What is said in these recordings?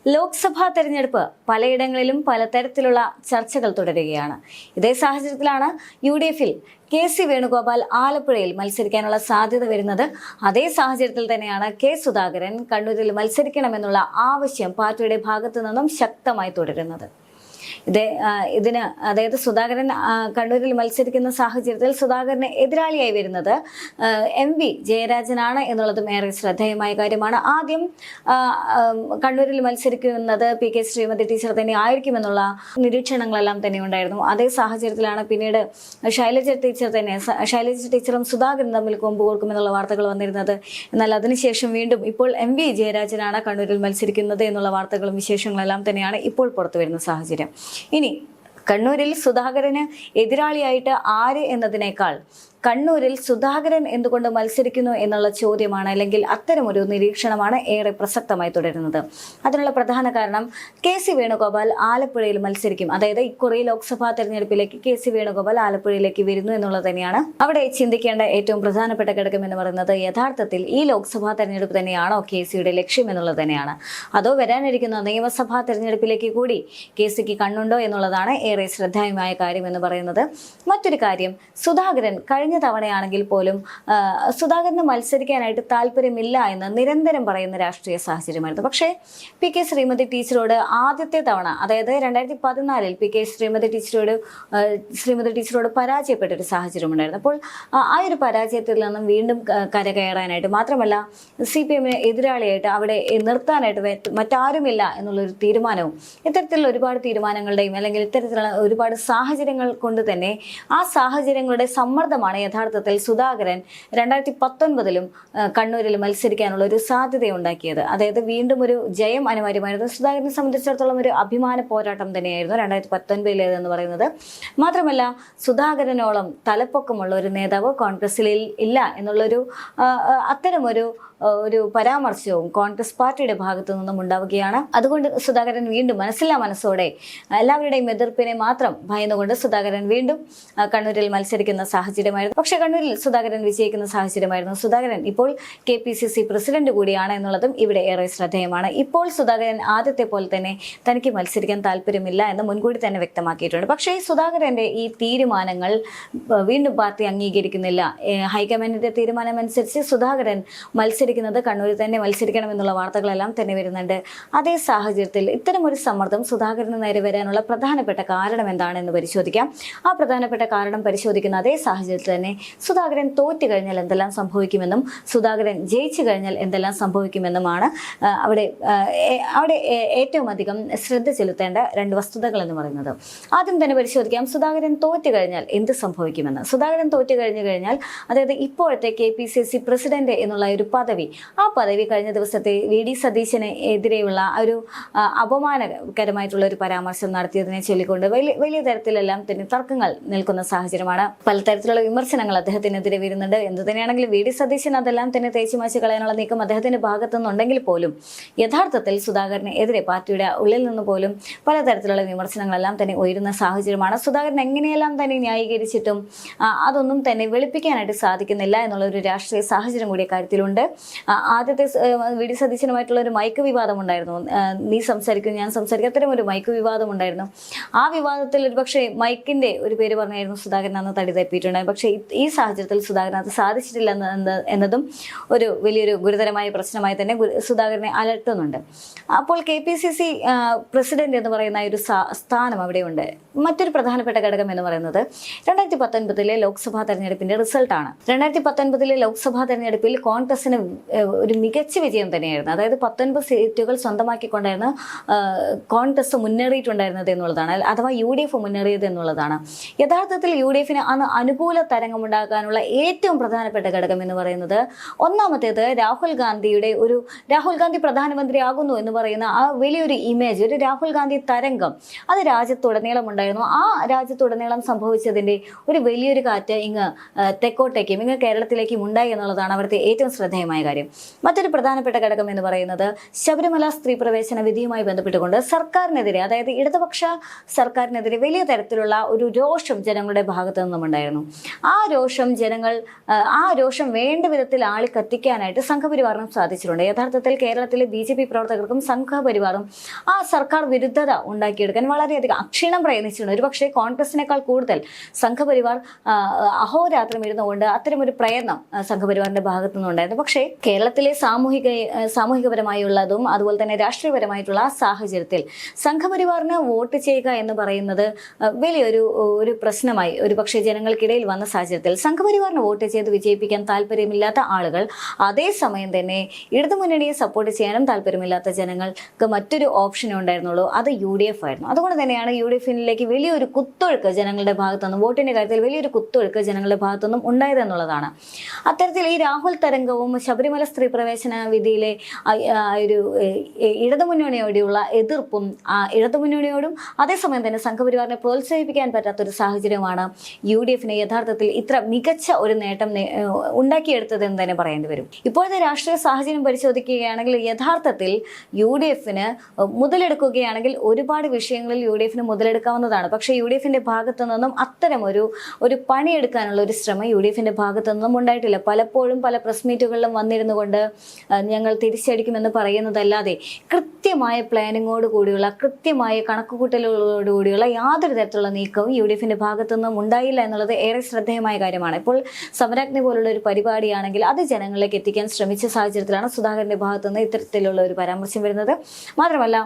ലോക്സഭാ തെരഞ്ഞെടുപ്പ് പലയിടങ്ങളിലും പലതരത്തിലുള്ള ചർച്ചകൾ തുടരുകയാണ്. ഇതേ സാഹചര്യത്തിലാണ് UDF-ൽ KC വേണുഗോപാൽ ആലപ്പുഴയിൽ മത്സരിക്കാനുള്ള സാധ്യത വരുന്നത്. അതേ സാഹചര്യത്തിൽ തന്നെയാണ് K സുധാകരൻ കണ്ണൂരിൽ മത്സരിക്കണമെന്നുള്ള ആവശ്യം പാർട്ടിയുടെ ഭാഗത്തു നിന്നും ശക്തമായി തുടരുന്നത്. ഇതിന് അതായത് സുധാകരൻ കണ്ണൂരിൽ മത്സരിക്കുന്ന സാഹചര്യത്തിൽ സുധാകരന് എതിരാളിയായി വരുന്നത് MV ജയരാജനാണ് എന്നുള്ളതും ഏറെ ശ്രദ്ധേയമായ കാര്യമാണ്. ആദ്യം കണ്ണൂരിൽ മത്സരിക്കുന്നത് PK ശ്രീമതി ടീച്ചർ തന്നെ ആയിരിക്കുമെന്നുള്ള നിരീക്ഷണങ്ങളെല്ലാം തന്നെ ഉണ്ടായിരുന്നു. അതേ സാഹചര്യത്തിലാണ് പിന്നീട് ശൈലജ ടീച്ചറും സുധാകരനും തമ്മിൽ കൊമ്പ് കോർക്കുമെന്നുള്ള വാർത്തകൾ വന്നിരുന്നത്. എന്നാൽ അതിനുശേഷം വീണ്ടും ഇപ്പോൾ MV ജയരാജനാണ് കണ്ണൂരിൽ മത്സരിക്കുന്നത് എന്നുള്ള വാർത്തകളും വിശേഷങ്ങളെല്ലാം തന്നെയാണ് ഇപ്പോൾ പുറത്തു വരുന്ന സാഹചര്യം. ഇനി കണ്ണൂരിൽ സുധാകരന് എതിരാളിയായിട്ട് ആര് എന്നതിനേക്കാൾ കണ്ണൂരിൽ സുധാകരൻ എന്തുകൊണ്ട് മത്സരിക്കുന്നു എന്നുള്ള ചോദ്യമാണ്, അല്ലെങ്കിൽ അത്തരമൊരു നിരീക്ഷണമാണ് ഏറെ പ്രസക്തമായി തുടരുന്നത്. അതിനുള്ള പ്രധാന കാരണം KC വേണുഗോപാൽ ആലപ്പുഴയിൽ മത്സരിക്കും. അതായത് ഇക്കുറി ലോക്സഭാ തെരഞ്ഞെടുപ്പിലേക്ക് KC വേണുഗോപാൽ ആലപ്പുഴയിലേക്ക് വരുന്നു എന്നുള്ളത് തന്നെയാണ് അവിടെ ചിന്തിക്കേണ്ട ഏറ്റവും പ്രധാനപ്പെട്ട ഘടകം എന്ന് പറയുന്നത്. യഥാർത്ഥത്തിൽ ഈ ലോക്സഭാ തെരഞ്ഞെടുപ്പ് തന്നെയാണോ KCയുടെ ലക്ഷ്യം എന്നുള്ളത് തന്നെയാണ്, അതോ വരാനിരിക്കുന്ന നിയമസഭാ തെരഞ്ഞെടുപ്പിലേക്ക് കൂടി KCക്ക് കണ്ണുണ്ടോ എന്നുള്ളതാണ് ഏറെ ശ്രദ്ധേയമായ കാര്യം എന്ന് പറയുന്നത്. മറ്റൊരു കാര്യം, സുധാകരൻ കഴിഞ്ഞ തവണയാണെങ്കിൽ പോലും സുധാകരന് മത്സരിക്കാനായിട്ട് താല്പര്യമില്ല എന്ന് നിരന്തരം പറയുന്ന രാഷ്ട്രീയ സാഹചര്യമായിരുന്നു. പക്ഷേ PK ശ്രീമതി ടീച്ചറോട് ആദ്യത്തെ തവണ, അതായത് 2014 PK ശ്രീമതി ടീച്ചറോട് പരാജയപ്പെട്ടൊരു സാഹചര്യം ഉണ്ടായിരുന്നു. അപ്പോൾ ആ ഒരു പരാജയത്തിൽ നിന്നും വീണ്ടും കരകയറാനായിട്ട്, മാത്രമല്ല CPM-ന് എതിരാളിയായിട്ട് അവിടെ നിർത്താനായിട്ട് മറ്റാരുമില്ല എന്നുള്ളൊരു തീരുമാനവും, ഇത്തരത്തിലുള്ള ഒരുപാട് തീരുമാനങ്ങളുടെയും അല്ലെങ്കിൽ ഇത്തരത്തിലുള്ള ഒരുപാട് സാഹചര്യങ്ങൾ കൊണ്ട് തന്നെ ആ സാഹചര്യങ്ങളുടെ സമ്മർദ്ദമാണ് യഥാർത്ഥത്തിൽ സുധാകരൻ 2019-ലും കണ്ണൂരിൽ മത്സരിക്കാനുള്ള ഒരു സാധ്യതയുണ്ടാക്കിയത്. അതായത് വീണ്ടും ഒരു ജയം അനിവാര്യമായിരുന്നു. സുധാകരനെ സംബന്ധിച്ചിടത്തോളം ഒരു അഭിമാന പോരാട്ടം തന്നെയായിരുന്നു 2019-ലേതെന്ന് പറയുന്നത്. മാത്രമല്ല സുധാകരനോളം തലപ്പൊക്കമുള്ള ഒരു നേതാവ് കോൺഗ്രസിൽ ഇല്ല എന്നുള്ളൊരു അത്തരമൊരു പരാമർശവും കോൺഗ്രസ് പാർട്ടിയുടെ ഭാഗത്തു നിന്നും ഉണ്ടാവുകയാണ്. അതുകൊണ്ട് സുധാകരൻ വീണ്ടും മനസ്സോടെ എല്ലാവരുടെയും എതിർപ്പിനെ മാത്രം ഭയന്നുകൊണ്ട് സുധാകരൻ വീണ്ടും കണ്ണൂരിൽ മത്സരിക്കുന്ന സാഹചര്യമായിരുന്നു. പക്ഷെ കണ്ണൂരിൽ സുധാകരൻ വിജയിക്കുന്ന സാഹചര്യമായിരുന്നു. സുധാകരൻ ഇപ്പോൾ KPCC പ്രസിഡന്റ് കൂടിയാണ് എന്നുള്ളതും ഇവിടെ ഏറെ ശ്രദ്ധേയമാണ്. ഇപ്പോൾ സുധാകരൻ ആദ്യത്തെ പോലെ തന്നെ തനിക്ക് മത്സരിക്കാൻ താല്പര്യമില്ല എന്ന് മുൻകൂട്ടി തന്നെ വ്യക്തമാക്കിയിട്ടുണ്ട്. പക്ഷേ സുധാകരന്റെ ഈ തീരുമാനങ്ങൾ വീണ്ടും പാർട്ടി അംഗീകരിക്കുന്നില്ല. ഹൈക്കമാൻഡിന്റെ തീരുമാനം അനുസരിച്ച് സുധാകരൻ കണ്ണൂരിൽ തന്നെ മത്സരിക്കണമെന്നുള്ള വാർത്തകളെല്ലാം തന്നെ വരുന്നുണ്ട്. അതേ സാഹചര്യത്തിൽ ഇത്തരം ഒരു സമ്മർദ്ദം സുധാകരന് നേരെ വരാനുള്ള പ്രധാനപ്പെട്ട കാരണം എന്താണെന്ന് പരിശോധിക്കാം. ആ പ്രധാനപ്പെട്ട കാരണം പരിശോധിക്കുന്ന അതേ സാഹചര്യത്തിൽ തന്നെ സുധാകരൻ തോറ്റു കഴിഞ്ഞാൽ എന്തെല്ലാം സംഭവിക്കുമെന്നും സുധാകരൻ ജയിച്ചു കഴിഞ്ഞാൽ എന്തെല്ലാം സംഭവിക്കുമെന്നുമാണ് അവിടെ ഏറ്റവും അധികം ശ്രദ്ധ ചെലുത്തേണ്ട രണ്ട് വസ്തുതകൾ എന്ന് പറയുന്നത്. ആദ്യം തന്നെ പരിശോധിക്കാം സുധാകരൻ തോറ്റു കഴിഞ്ഞാൽ എന്ത് സംഭവിക്കുമെന്ന്. സുധാകരൻ തോറ്റു കഴിഞ്ഞാൽ അതായത് ഇപ്പോഴത്തെ KPCC പ്രസിഡന്റ് എന്നുള്ള ഒരു ആ പദവി കഴിഞ്ഞ ദിവസത്തെ VD സതീശന് എതിരെയുള്ള ഒരു അപമാനകരമായിട്ടുള്ള ഒരു പരാമർശം നടത്തിയതിനെ ചൊല്ലിക്കൊണ്ട് വലിയ തരത്തിലെല്ലാം തന്നെ തർക്കങ്ങൾ നിൽക്കുന്ന സാഹചര്യമാണ്. പലതരത്തിലുള്ള വിമർശനങ്ങൾ അദ്ദേഹത്തിനെതിരെ വരുന്നുണ്ട്. എന്ത് തന്നെയാണെങ്കിലും VD സതീശൻ അതെല്ലാം തന്നെ തേച്ചുമാച്ച് കളയാനുള്ള നീക്കം അദ്ദേഹത്തിന്റെ ഭാഗത്തു നിന്നുണ്ടെങ്കിൽ പോലും യഥാർത്ഥത്തിൽ സുധാകരന് എതിരെ പാർട്ടിയുടെ ഉള്ളിൽ നിന്ന് പോലും പലതരത്തിലുള്ള വിമർശനങ്ങളെല്ലാം തന്നെ ഉയരുന്ന സാഹചര്യമാണ്. സുധാകരൻ എങ്ങനെയെല്ലാം തന്നെ ന്യായീകരിച്ചിട്ടും അതൊന്നും തന്നെ വെളുപ്പിക്കാനായിട്ട് സാധിക്കുന്നില്ല എന്നുള്ള ഒരു രാഷ്ട്രീയ സാഹചര്യം കൂടി കാര്യത്തിലുണ്ട്. ആദ്യത്തെ VD സതീശനുമായിട്ടുള്ള ഒരു മൈക്ക് വിവാദം ഉണ്ടായിരുന്നു. നീ സംസാരിക്കും ഞാൻ സംസാരിക്കും, അത്തരം ഒരു മൈക്ക് വിവാദം ഉണ്ടായിരുന്നു. ആ വിവാദത്തിൽ ഒരു പക്ഷേ മൈക്കിന്റെ ഒരു പേര് പറഞ്ഞായിരുന്നു സുധാകരൻ അന്ന് തടി തപ്പിയിട്ടുണ്ടായിരുന്നു. പക്ഷേ ഈ സാഹചര്യത്തിൽ സുധാകരൻ അത് സാധിച്ചിട്ടില്ല എന്നതും ഒരു വലിയൊരു ഗുരുതരമായ പ്രശ്നമായി തന്നെ സുധാകരനെ അലട്ടുന്നുണ്ട്. അപ്പോൾ KPCC പ്രസിഡന്റ് എന്ന് പറയുന്ന ഒരു സ്ഥാനം അവിടെയുണ്ട്. മറ്റൊരു പ്രധാനപ്പെട്ട ഘടകം എന്ന് പറയുന്നത് 2019-ലെ ലോക്സഭാ തെരഞ്ഞെടുപ്പിന്റെ റിസൾട്ടാണ്. 2019-ലെ ലോക്സഭാ തെരഞ്ഞെടുപ്പിൽ കോൺഗ്രസിന് ഒരു മികച്ച വിജയം തന്നെയായിരുന്നു. അതായത് 19 സീറ്റുകൾ സ്വന്തമാക്കിക്കൊണ്ടായിരുന്നു കോൺഗ്രസ് മുന്നേറിയിട്ടുണ്ടായിരുന്നത് എന്നുള്ളതാണ്, അഥവാ UDF മുന്നേറിയത് എന്നുള്ളതാണ്. യഥാർത്ഥത്തിൽ UDF-ന് അന്ന് അനുകൂല തരംഗമുണ്ടാക്കാനുള്ള ഏറ്റവും പ്രധാനപ്പെട്ട ഘടകം എന്ന് പറയുന്നത് ഒന്നാമത്തേത് രാഹുൽ ഗാന്ധി പ്രധാനമന്ത്രിയാകുന്നു എന്ന് പറയുന്ന ആ വലിയൊരു ഇമേജ്, ഒരു രാഹുൽ ഗാന്ധി തരംഗം അത് രാജ്യത്തുടനീളം ഉണ്ടായിരുന്നു. ആ രാജ്യത്തുടനീളം സംഭവിച്ചതിന്റെ ഒരു വലിയൊരു കാറ്റ് ഇങ്ങ് തെക്കോട്ടേക്കും ഇങ്ങ് കേരളത്തിലേക്കും ഉണ്ടായി എന്നുള്ളതാണ് അവിടുത്തെ ഏറ്റവും ശ്രദ്ധേയമായ കാര്യം. മറ്റൊരു പ്രധാനപ്പെട്ട ഘടകം എന്ന് പറയുന്നത് ശബരിമല സ്ത്രീ പ്രവേശന വിധിയുമായി ബന്ധപ്പെട്ടുകൊണ്ട് സർക്കാരിനെതിരെ, അതായത് ഇടതുപക്ഷ സർക്കാരിനെതിരെ വലിയ തരത്തിലുള്ള ഒരു രോഷം ജനങ്ങളുടെ ഭാഗത്തു നിന്നുമുണ്ടായിരുന്നു. ആ രോഷം വേണ്ട വിധത്തിൽ ആളിക്കത്തിക്കാനായിട്ട് സംഘപരിവാറിനും സാധിച്ചിട്ടുണ്ട്. യഥാർത്ഥത്തിൽ കേരളത്തിലെ BJP പ്രവർത്തകർക്കും സംഘപരിവാറും ആ സർക്കാർ വിരുദ്ധത ഉണ്ടാക്കിയെടുക്കാൻ വളരെയധികം അക്ഷീണം പ്രയത്നിച്ചിട്ടുണ്ട്. ഒരുപക്ഷെ കോൺഗ്രസിനേക്കാൾ കൂടുതൽ സംഘപരിവാർ അഹോരാത്രം ഇരുന്നുകൊണ്ട് അത്തരമൊരു പ്രയത്നം സംഘപരിവാറിന്റെ ഭാഗത്തു നിന്നുണ്ടായിരുന്നു. പക്ഷേ കേരളത്തിലെ സാമൂഹികപരമായുള്ളതും അതുപോലെ തന്നെ രാഷ്ട്രീയപരമായിട്ടുള്ള സാഹചര്യത്തിൽ സംഘപരിവാറിന് വോട്ട് ചെയ്യുക എന്ന് പറയുന്നത് വലിയൊരു പ്രശ്നമായി ഒരുപക്ഷെ ജനങ്ങൾക്കിടയിൽ വന്ന സാഹചര്യത്തിൽ സംഘപരിവാറിന് വോട്ട് ചെയ്ത് വിജയിപ്പിക്കാൻ താല്പര്യമില്ലാത്ത ആളുകൾ, അതേസമയം തന്നെ ഇടതുമുന്നണിയെ സപ്പോർട്ട് ചെയ്യാനും താല്പര്യമില്ലാത്ത ജനങ്ങൾക്ക് മറ്റൊരു ഓപ്ഷനേ ഉണ്ടായിരുന്നുള്ളൂ, അത് UDF ആയിരുന്നു. അതുകൊണ്ട് തന്നെയാണ് UDFിലേക്ക് വലിയൊരു കുത്തൊഴുക്ക് ജനങ്ങളുടെ ഭാഗത്തുനിന്നും, വോട്ടിന്റെ കാര്യത്തിൽ വലിയൊരു കുത്തൊഴുക്ക് ജനങ്ങളുടെ ഭാഗത്തുനിന്നും ഉണ്ടായതെന്നുള്ളതാണ്. അത്തരത്തിൽ ഈ രാഹുൽ തരംഗവും ശബരിമല സ്ത്രീ പ്രവേശന വിധിയിലെ ഒരു ഇടതുമുന്നണിയോടുള്ള എതിർപ്പും ഇടതുമുന്നണിയോടും അതേസമയം തന്നെ സംഘപരിവാറിനെ പ്രോത്സാഹിപ്പിക്കാൻ പറ്റാത്തൊരു സാഹചര്യമാണ് UDFിനെ യഥാർത്ഥത്തിൽ ഇത്ര മികച്ച ഒരു നേട്ടം ഉണ്ടാക്കിയെടുത്തതെന്ന് തന്നെ പറയേണ്ടി വരും. ഇപ്പോഴത്തെ രാഷ്ട്രീയ സാഹചര്യം പരിശോധിക്കുകയാണെങ്കിൽ യഥാർത്ഥത്തിൽ UDFിന് മുതലെടുക്കുകയാണെങ്കിൽ ഒരുപാട് വിഷയങ്ങളിൽ UDFിന് മുതലെടുക്കാവുന്നതാണ്. പക്ഷേ UDFിന്റെ ഭാഗത്തു നിന്നും അത്തരം ഒരു പണിയെടുക്കാനുള്ള ഒരു ശ്രമം UDFിന്റെ ഭാഗത്തു നിന്നും ഉണ്ടായിട്ടില്ല. പലപ്പോഴും പല പ്രസ് മീറ്റുകളിലും വന്നിരുന്നു കൊണ്ട് ഞങ്ങൾ തിരിച്ചടിക്കുമെന്ന് പറയുന്നതല്ലാതെ കൃത്യമായ പ്ലാനിങ്ങോട് കൂടിയുള്ള, കൃത്യമായ കണക്കുകൂട്ടലോടുകൂടിയുള്ള യാതൊരു തരത്തിലുള്ള നീക്കവും UDFിന്റെ ഭാഗത്തു നിന്നും ഉണ്ടായില്ല എന്നുള്ളത് ഏറെ ശ്രദ്ധേയമായ കാര്യമാണ്. ഇപ്പോൾ സമരാഗ്നി പോലുള്ള ഒരു പരിപാടിയാണെങ്കിൽ അത് ജനങ്ങളിലേക്ക് എത്തിക്കാൻ ശ്രമിച്ച സാഹചര്യത്തിലാണ് സുധാകരന്റെ ഭാഗത്തു നിന്ന് ഇത്തരത്തിലുള്ള ഒരു പരാമർശം വരുന്നത്. മാത്രമല്ല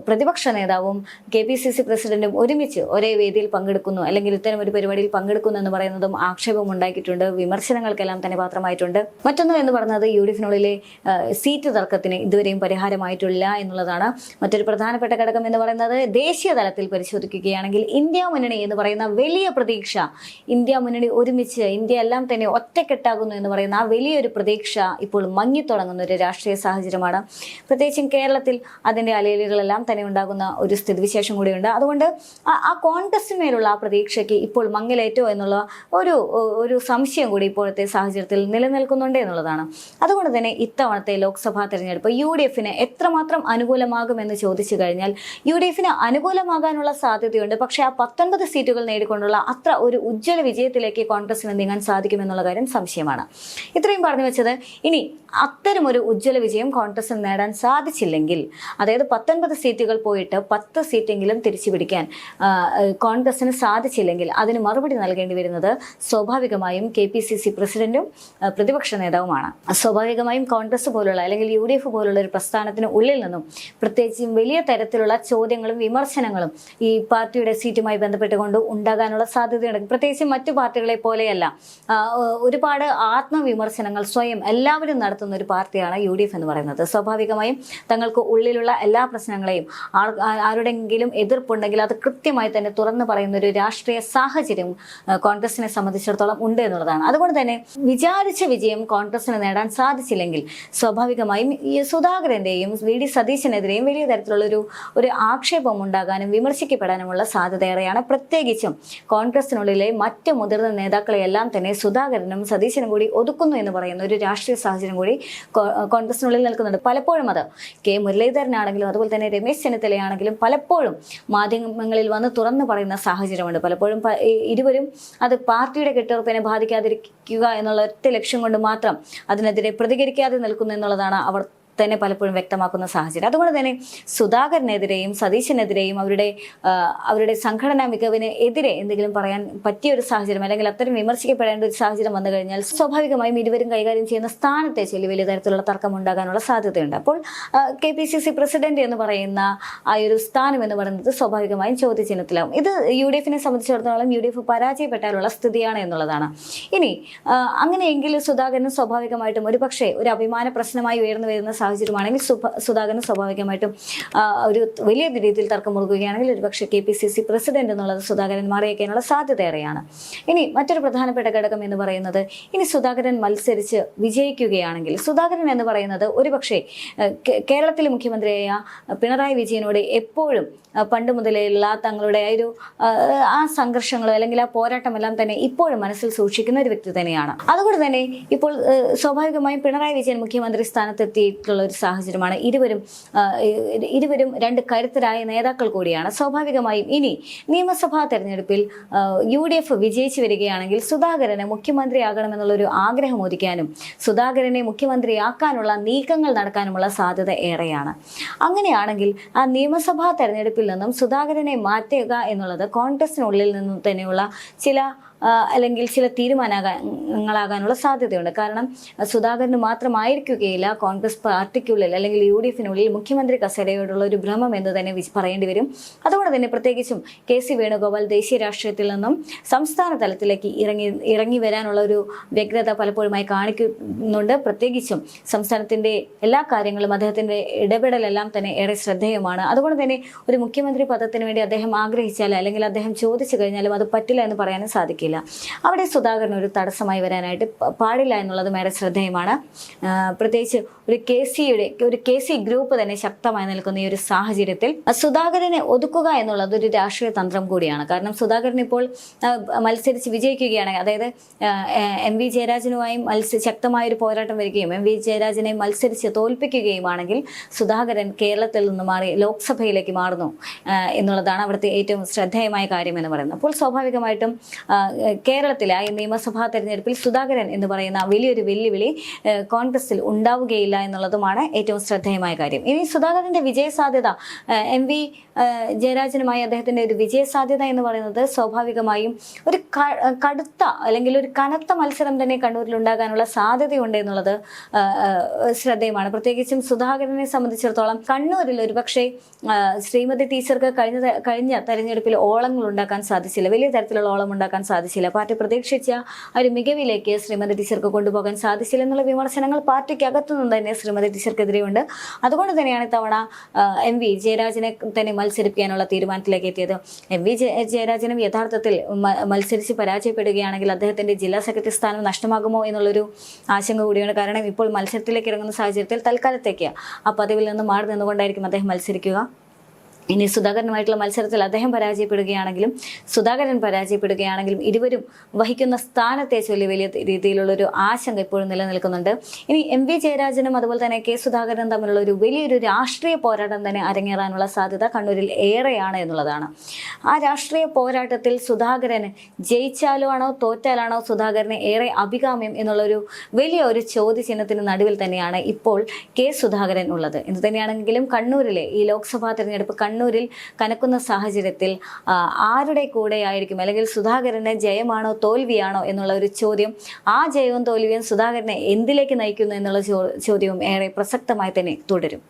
പ്രതിപക്ഷ നേതാവും KPCC പ്രസിഡന്റും ഒരുമിച്ച് ഒരേ വേദിയിൽ പങ്കെടുക്കുന്നു, അല്ലെങ്കിൽ ഇത്തരം ഒരു പരിപാടിയിൽ പങ്കെടുക്കുന്നു എന്ന് പറയുന്നതും ആക്ഷേപം ഉണ്ടാക്കിയിട്ടുണ്ട്, വിമർശനങ്ങൾക്കെല്ലാം തന്നെ പാത്രമായിട്ടുണ്ട്. മറ്റൊന്ന് എന്ന് പറയുന്നത് UDFിനുള്ളിലെ സീറ്റ് തർക്കത്തിന് ഇതുവരെയും പരിഹാരമായിട്ടില്ല എന്നുള്ളതാണ്. മറ്റൊരു പ്രധാനപ്പെട്ട ഘടകം എന്ന് പറയുന്നത് ദേശീയ തലത്തിൽ പരിശോധിക്കുകയാണെങ്കിൽ ഇന്ത്യ മുന്നണി എന്ന് പറയുന്ന വലിയ പ്രതീക്ഷ, ഇന്ത്യ മുന്നണി ഒരുമിച്ച് ഇന്ത്യ എല്ലാം തന്നെ ഒറ്റക്കെട്ടാകുന്നു എന്ന് പറയുന്ന ആ വലിയൊരു പ്രതീക്ഷ ഇപ്പോൾ മങ്ങിത്തുടങ്ങുന്ന ഒരു രാഷ്ട്രീയ സാഹചര്യമാണ്. പ്രത്യേകിച്ചും കേരളത്തിൽ അതിൻ്റെ അലയലുകളെല്ലാം തന്നെ ഉണ്ടാകുന്ന ഒരു സ്ഥിതിവിശേഷം കൂടിയുണ്ട്. അതുകൊണ്ട് ആ കോൺഗ്രസിന്മേലുള്ള ആ പ്രതീക്ഷയ്ക്ക് ഇപ്പോൾ മങ്ങലേറ്റോ എന്നുള്ള ഒരു സംശയം കൂടി ഇപ്പോഴത്തെ സാഹചര്യത്തിൽ നിലനിൽക്കുന്നുണ്ട് എന്നുള്ളതാണ്. അതുകൊണ്ട് തന്നെ ഇത്തവണത്തെ ലോക്സഭാ തെരഞ്ഞെടുപ്പ് UDFിന് എത്രമാത്രം അനുകൂലമാകുമെന്ന് ചോദിച്ചു കഴിഞ്ഞാൽ UDFിന് അനുകൂലമാകാനുള്ള സാധ്യതയുണ്ട്. പക്ഷേ ആ 19 സീറ്റുകൾ നേടിക്കൊണ്ടുള്ള അത്ര ഒരു ഉജ്ജ്വല വിജയത്തിലേക്ക് കോൺഗ്രസിന് നീങ്ങാൻ സാധിക്കുമെന്നുള്ള കാര്യം സംശയമാണ്. ഇത്രയും പറഞ്ഞു വെച്ചത്, ഇനി അത്തരമൊരു ഉജ്ജ്വല വിജയം കോൺഗ്രസിന് നേടാൻ സാധിച്ചില്ലെങ്കിൽ, അതായത് 19 സീറ്റുകൾ പോയിട്ട് 10 സീറ്റെങ്കിലും തിരിച്ചു പിടിക്കാൻ കോൺഗ്രസിന് സാധിച്ചില്ലെങ്കിൽ അതിന് മറുപടി നൽകേണ്ടി വരുന്നത് സ്വാഭാവികമായും KPCC പ്രസിഡന്റും പ്രതിപക്ഷ നേതാവുമാണ്. സ്വാഭാവികമായും കോൺഗ്രസ് പോലുള്ള അല്ലെങ്കിൽ UDF പോലുള്ള ഒരു പ്രസ്ഥാനത്തിന് ഉള്ളിൽ നിന്നും പ്രത്യേകിച്ചും വലിയ തരത്തിലുള്ള ചോദ്യങ്ങളും വിമർശനങ്ങളും ഈ പാർട്ടിയുടെ സീറ്റുമായി ബന്ധപ്പെട്ടുകൊണ്ട് ഉണ്ടാകാനുള്ള സാധ്യതയുണ്ട്. പ്രത്യേകിച്ചും മറ്റു പാർട്ടികളെ പോലെയല്ല, ഒരുപാട് ആത്മവിമർശനങ്ങൾ സ്വയം എല്ലാവരും നടത്തുന്ന ഒരു പാർട്ടിയാണ് UDF എന്ന് പറയുന്നത്. സ്വാഭാവികമായും തങ്ങൾക്ക് ഉള്ളിലുള്ള എല്ലാ പ്രശ്നങ്ങളെയും ആരുടെങ്കിലും എതിർപ്പുണ്ടെങ്കിൽ അത് കൃത്യമായി തന്നെ തുറന്നു പറയുന്ന ഒരു രാഷ്ട്രീയ സാഹചര്യം കോൺഗ്രസിനെ സംബന്ധിച്ചിടത്തോളം ഉണ്ട് എന്നുള്ളതാണ്. അതുകൊണ്ട് തന്നെ വിചാരിച്ച വിജയം കോൺഗ്രസിന് നേടാൻ സാധിച്ചില്ലെങ്കിൽ സ്വാഭാവികമായും ഈ സുധാകരന്റെയും VD സതീശനെതിരെയും വലിയ തരത്തിലുള്ള ഒരു ആക്ഷേപം ഉണ്ടാകാനും വിമർശിക്കപ്പെടാനുമുള്ള സാധ്യത ഏറെയാണ്. പ്രത്യേകിച്ചും കോൺഗ്രസിനുള്ളിലെ മറ്റ് മുതിർന്ന നേതാക്കളെയെല്ലാം തന്നെ സുധാകരനും സതീശനും കൂടി ഒതുക്കുന്നു എന്ന് പറയുന്ന ഒരു രാഷ്ട്രീയ സാഹചര്യം കൂടി കോൺഗ്രസിനുള്ളിൽ നിൽക്കുന്നുണ്ട്. പലപ്പോഴും അത് മുരളീധരനാണെങ്കിലും അതുപോലെ തന്നെ രമേശ് ചെന്നിത്തലയാണെങ്കിലും പലപ്പോഴും മാധ്യമങ്ങളിൽ വന്ന് തുറന്നു പറയുന്ന സാഹചര്യമുണ്ട്. പലപ്പോഴും ഇരുവരും അത് പാർട്ടിയുടെ കെട്ടുറപ്പിനെ ബാധിക്കാതിരിക്കുക എന്നുള്ള ഒറ്റ ലക്ഷ്യം കൊണ്ട് മാത്രം അതിനെതിരെ പ്രതികരിക്കാതെ നിൽക്കുന്നു എന്നുള്ളതാണ് അവർ തന്നെ പലപ്പോഴും വ്യക്തമാക്കുന്ന സാഹചര്യം. അതുകൊണ്ട് തന്നെ സുധാകരനെതിരെയും സതീശനെതിരെയും അവരുടെ സംഘടനാ മികവിന് എതിരെ എന്തെങ്കിലും പറയാൻ പറ്റിയ ഒരു സാഹചര്യം അല്ലെങ്കിൽ അത്തരം വിമർശിക്കപ്പെടേണ്ട ഒരു സാഹചര്യം വന്നു കഴിഞ്ഞാൽ സ്വാഭാവികമായും ഇരുവരും കൈകാര്യം ചെയ്യുന്ന സ്ഥാനത്തെ ചൊല്ലി വലിയ തരത്തിലുള്ള തർക്കം ഉണ്ടാകാനുള്ള സാധ്യതയുണ്ട്. അപ്പോൾ KPCC പ്രസിഡന്റ് എന്ന് പറയുന്ന ആ ഒരു സ്ഥാനം എന്ന് പറയുന്നത് സ്വാഭാവികമായും ചോദ്യചിഹ്നത്തിലാവും. ഇത് UDFിനെ സംബന്ധിച്ചിടത്തോളം UDF പരാജയപ്പെട്ടാലുള്ള സ്ഥിതിയാണ് എന്നുള്ളതാണ്. ഇനി അങ്ങനെയെങ്കിൽ സുധാകരന് സ്വാഭാവികമായിട്ടും ഒരു പക്ഷേ ഒരു അഭിമാന പ്രശ്നമായി ഉയർന്നു വരുന്ന സാഹചര്യമാണെങ്കിൽ സുധാകരൻ സ്വാഭാവികമായിട്ടും ഒരു വലിയ രീതിയിൽ തർക്കം മുറുകുകയാണെങ്കിൽ ഒരുപക്ഷെ KPCC പ്രസിഡന്റ് എന്നുള്ളത് സുധാകരൻ മാറിയേക്കാനുള്ള സാധ്യത ഏറെയാണ്. ഇനി മറ്റൊരു പ്രധാനപ്പെട്ട ഘടകം എന്ന് പറയുന്നത്, ഇനി സുധാകരൻ മത്സരിച്ച് വിജയിക്കുകയാണെങ്കിൽ സുധാകരൻ എന്ന് പറയുന്നത് ഒരുപക്ഷെ കേരളത്തിലെ മുഖ്യമന്ത്രിയായ പിണറായി വിജയനോട് എപ്പോഴും പണ്ട് മുതലുള്ള തങ്ങളുടെ ആ സംഘർഷങ്ങളോ അല്ലെങ്കിൽ ആ പോരാട്ടമെല്ലാം തന്നെ ഇപ്പോഴും മനസ്സിൽ സൂക്ഷിക്കുന്ന ഒരു വ്യക്തി തന്നെയാണ്. അതുകൊണ്ട് തന്നെ ഇപ്പോൾ സ്വാഭാവികമായും പിണറായി വിജയൻ മുഖ്യമന്ത്രി സ്ഥാനത്തെത്തിയിട്ടുള്ള ഒരു സാഹചര്യമാണ്. ഇരുവരും രണ്ട് കരുത്തരായ നേതാക്കൾ കൂടിയാണ്. സ്വാഭാവികമായും ഇനി നിയമസഭാ തെരഞ്ഞെടുപ്പിൽ UDF വിജയിച്ചു വരികയാണെങ്കിൽ സുധാകരനെ മുഖ്യമന്ത്രിയാകണമെന്നുള്ളൊരു ആഗ്രഹം ഒതുക്കാനും സുധാകരനെ മുഖ്യമന്ത്രിയാക്കാനുള്ള നീക്കങ്ങൾ നടക്കാനുമുള്ള സാധ്യത ഏറെയാണ്. അങ്ങനെയാണെങ്കിൽ ആ നിയമസഭാ തെരഞ്ഞെടുപ്പിൽ നിന്നും സുധാകരനെ മാറ്റുക എന്നുള്ളത് കോൺഗ്രസിനുള്ളിൽ നിന്നും തന്നെയുള്ള അല്ലെങ്കിൽ ചില തീരുമാനങ്ങളാകാനുള്ള സാധ്യതയുണ്ട്. കാരണം സുധാകരന് മാത്രമായിരിക്കുകയില്ല കോൺഗ്രസ് പാർട്ടിക്കുള്ളിൽ അല്ലെങ്കിൽ UDFിനുള്ളിൽ മുഖ്യമന്ത്രി കസേരയോടുള്ള ഒരു ഭ്രമം എന്ന് തന്നെ പറയേണ്ടി വരും. അതുകൊണ്ട് തന്നെ പ്രത്യേകിച്ചും KC വേണുഗോപാൽ ദേശീയ രാഷ്ട്രീയത്തിൽ നിന്നും സംസ്ഥാന തലത്തിലേക്ക് ഇറങ്ങി വരാനുള്ള ഒരു വ്യഗ്രത പലപ്പോഴുമായി കാണിക്കുന്നുണ്ട്. പ്രത്യേകിച്ചും സംസ്ഥാനത്തിന്റെ എല്ലാ കാര്യങ്ങളും അദ്ദേഹത്തിന്റെ ഇടപെടലെല്ലാം തന്നെ ഏറെ ശ്രദ്ധേയമാണ്. അതുകൊണ്ട് തന്നെ ഒരു മുഖ്യമന്ത്രി പദത്തിന് വേണ്ടി അദ്ദേഹം ആഗ്രഹിച്ചാൽ അല്ലെങ്കിൽ അദ്ദേഹം ചോദിച്ചു കഴിഞ്ഞാലും അത് പറ്റില്ല എന്ന് പറയാനും സാധിക്കില്ല. അവിടെ സുധാകരൻ ഒരു തടസ്സമായി വരാനായിട്ട് പാടില്ല എന്നുള്ളതും ഏറെ ശ്രദ്ധേയമാണ്. പ്രത്യേകിച്ച് ഒരു KC ഗ്രൂപ്പ് തന്നെ ശക്തമായി നിൽക്കുന്ന ഈ ഒരു സാഹചര്യത്തിൽ സുധാകരനെ ഒതുക്കുക എന്നുള്ളത് ഒരു രാഷ്ട്രീയ തന്ത്രം കൂടിയാണ്. കാരണം സുധാകരൻ ഇപ്പോൾ മത്സരിച്ച് വിജയിക്കുകയാണെങ്കിൽ, അതായത് MV ജയരാജനുമായും ശക്തമായൊരു പോരാട്ടം വരികയും MV ജയരാജനെ മത്സരിച്ച് തോൽപ്പിക്കുകയുമാണെങ്കിൽ സുധാകരൻ കേരളത്തിൽ നിന്ന് മാറി ലോക്സഭയിലേക്ക് മാറുന്നു എന്നുള്ളതാണ് അവിടുത്തെ ഏറ്റവും ശ്രദ്ധേയമായ കാര്യം എന്ന് പറയുന്നത്. അപ്പോൾ സ്വാഭാവികമായിട്ടും കേരളത്തിലെ ഈ നിയമസഭാ തെരഞ്ഞെടുപ്പിൽ സുധാകരൻ എന്ന് പറയുന്ന വലിയൊരു വെല്ലുവിളി കോൺഗ്രസിൽ ഉണ്ടാവുകയില്ല എന്നുള്ളതുമാണ് ഏറ്റവും ശ്രദ്ധേയമായ കാര്യം. ഇനി സുധാകരന്റെ വിജയസാധ്യത, MV ജയരാജനുമായി അദ്ദേഹത്തിന്റെ ഒരു വിജയസാധ്യത എന്ന് പറയുന്നത് സ്വാഭാവികമായും ഒരു കടുത്ത അല്ലെങ്കിൽ ഒരു കനത്ത മത്സരം തന്നെ കണ്ണൂരിൽ ഉണ്ടാകാനുള്ള സാധ്യതയുണ്ട് എന്നുള്ളത് ശ്രദ്ധേയമാണ്. പ്രത്യേകിച്ചും സുധാകരനെ സംബന്ധിച്ചിടത്തോളം കണ്ണൂരിൽ ഒരുപക്ഷെ ശ്രീമതി ടീച്ചർക്ക് കഴിഞ്ഞ തെരഞ്ഞെടുപ്പിൽ ഓളങ്ങൾ ഉണ്ടാക്കാൻ സാധിച്ചില്ല, വലിയ തരത്തിലുള്ള ഓളം ഉണ്ടാക്കാൻ സാധിച്ചില്ല. പാർട്ടി പ്രതീക്ഷിച്ച ഒരു മികവിലേക്ക് ശ്രീമതി ടീച്ചർക്ക് കൊണ്ടുപോകാൻ സാധിച്ചില്ല എന്നുള്ള വിമർശനങ്ങൾ പാർട്ടിക്ക് അകത്തുനിന്ന് തന്നെ ശ്രീമതി ടീച്ചർക്കെതിരെയുണ്ട്. അതുകൊണ്ട് തന്നെയാണ് ഇത്തവണ MV ജയരാജനെ തന്നെ മത്സരിപ്പിക്കാനുള്ള തീരുമാനത്തിലേക്ക് എത്തിയത്. MV ജയരാജനും യഥാർത്ഥത്തിൽ മത്സരിച്ച് പരാജയപ്പെടുകയാണെങ്കിൽ അദ്ദേഹത്തിന്റെ ജില്ലാ സെക്രട്ടറി സ്ഥാനം നഷ്ടമാകുമോ എന്നുള്ളൊരു ആശങ്ക കൂടിയാണ്. കാരണം ഇപ്പോൾ മത്സരത്തിലേക്ക് ഇറങ്ങുന്ന സാഹചര്യത്തിൽ തൽക്കാലത്തേക്ക് ആ പദവിയിൽ നിന്ന് മാറി നിന്നുകൊണ്ടായിരിക്കും അദ്ദേഹം മത്സരിക്കുക. ഇനി സുധാകരനുമായിട്ടുള്ള മത്സരത്തിൽ അദ്ദേഹം സുധാകരൻ പരാജയപ്പെടുകയാണെങ്കിലും ഇരുവരും വഹിക്കുന്ന സ്ഥാനത്തെ ചൊല്ലി വലിയ രീതിയിലുള്ളൊരു ആശങ്ക ഇപ്പോഴും നിലനിൽക്കുന്നുണ്ട്. ഇനി MV ജയരാജനും അതുപോലെ തന്നെ K സുധാകരനും തമ്മിലുള്ള ഒരു വലിയൊരു രാഷ്ട്രീയ പോരാട്ടം തന്നെ അരങ്ങേറാനുള്ള സാധ്യത കണ്ണൂരിൽ ഏറെയാണ് എന്നുള്ളതാണ്. ആ രാഷ്ട്രീയ പോരാട്ടത്തിൽ സുധാകരന് ജയിച്ചാലോ ആണോ തോറ്റാലാണോ സുധാകരന് ഏറെ അഭികാമ്യം എന്നുള്ളൊരു വലിയ ഒരു ചോദ്യചിഹ്നത്തിന് നടുവിൽ തന്നെയാണ് ഇപ്പോൾ K സുധാകരൻ ഉള്ളത്. എന്ത് തന്നെയാണെങ്കിലും കണ്ണൂരിലെ ഈ ലോക്സഭാ തെരഞ്ഞെടുപ്പ് കണ്ണൂരിൽ കനക്കുന്ന സാഹചര്യത്തിൽ ആരുടെ കൂടെയായിരിക്കും, അല്ലെങ്കിൽ സുധാകരന് ജയമാണോ തോൽവിയാണോ എന്നുള്ള ഒരു ചോദ്യം, ആ ജയവും തോൽവിയും സുധാകരനെ എന്തിലേക്ക് നയിക്കുന്നു എന്നുള്ള ചോദ്യവും ഏറെ പ്രസക്തമായി തന്നെ തുടരും.